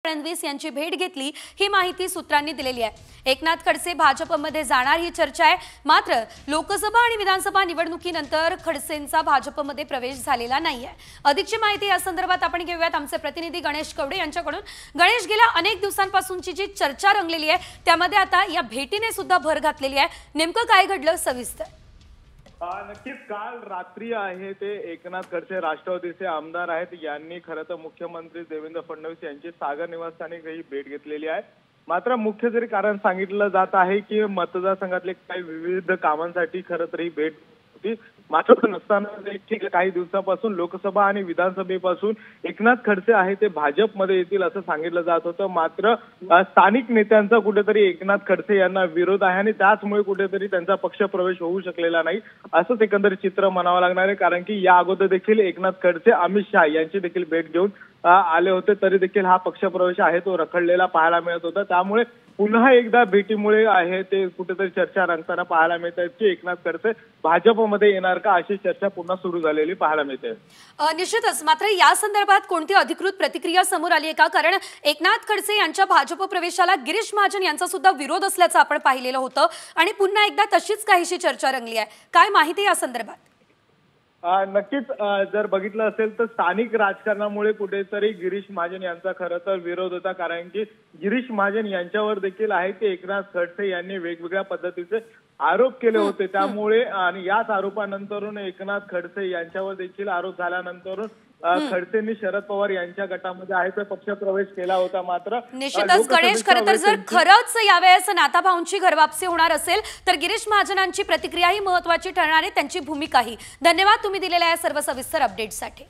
फडणवीस यांची भेट घेतली ही माहिती सूत्रांनी दिलेली आहे। एकनाथ खडसे भाजपमध्ये जाणार ही चर्चा आहे। मात्र लोकसभा आणि विधानसभा निवडणुकीनंतर खडसेंचा भाजपमध्ये प्रवेश झालेला नाहीये। अधिकची माहिती या संदर्भात आपण घेऊयात आमचे प्रतिनिधी गणेश कवडे यांच्याकडून। गणेश, गेल्या अनेक दिवसांपासूनची जी चर्चा रंगलेली आहे त्यामध्ये आता या भेटीने सुद्धा भर घातलेली आहे। नेमकं काय घडलं सविस्तर? नक्कीच काल रात्री आहे ते एकनाथ खडसे राष्ट्रवादीचे आमदार आहेत, यांनी खरं तर मुख्यमंत्री देवेंद्र फडणवीस यांची सागर निवासस्थानी ही भेट घेतलेली आहे। मात्र मुख्य जरी कारण सांगितलं जात आहे की मतदारसंघातले काही विविध कामांसाठी खरं तर ही भेट होती। मात्र नसताना ठीक काही दिवसापासून लोकसभा आणि विधानसभेपासून एकनाथ खडसे आहे ते भाजपमध्ये येतील असं सांगितलं जात होतं। मात्र स्थानिक नेत्यांचा कुठेतरी एकनाथ खडसे यांना विरोध आहे आणि त्याचमुळे कुठेतरी त्यांचा पक्षप्रवेश होऊ शकलेला नाही असंच एकंदरीत चित्र म्हणावं लागणार आहे। कारण की या अगोदर देखील एकनाथ खडसे अमित शहा यांची देखील भेट घेऊन आले होते, तरी देखील हा पक्षप्रवेश आहे तो रखडलेला पाहायला मिळत होता। त्यामुळे पुन्हा एकदा भेटीमुळे आहे ते कुठेतरी चर्चा रंगताना पाहायला मिळते की एकनाथ खडसे भाजपमध्ये येणार का अशी चर्चा पुन्हा सुरू झालेली पाहायला मिळते। निश्चितच, मात्र या संदर्भात कोणती अधिकृत प्रतिक्रिया समोर आली आहे का? कारण एकनाथ खडसे यांच्या भाजप प्रवेशाला गिरीश महाजन यांचा सुद्धा विरोध असल्याचं आपण पाहिलेलं होतं आणि पुन्हा एकदा तशीच काहीशी चर्चा रंगली आहे। काय माहिती या संदर्भात? नक्कीच जर बघितलं असेल तर स्थानिक राजकारणामुळे कुठेतरी गिरीश महाजन यांचा खरं तर विरोध होता। कारण की गिरीश महाजन यांच्यावर देखील आहे ते एकनाथ खडसे यांनी वेगवेगळ्या पद्धतीचे आरोप केले होते। त्यामुळे आणि याच आरोपानंतरून एकनाथ खडसे यांच्यावर देखील आरोप झाल्यानंतर खडसेंनी शरद पवार यांच्या गटामध्ये आहे तर पक्षप्रवेश केला होता। मात्र निश्चितच गणेश, खरं तर जर खरंच यावेळेस नाताभाऊंची घरवापसी होणार असेल तर गिरीश महाजनांची प्रतिक्रिया ही महत्त्वाची ठरणार आहे, त्यांची भूमिकाही। धन्यवाद तुम्ही दिलेल्या या सर्व सविस्तर अपडेटसाठी।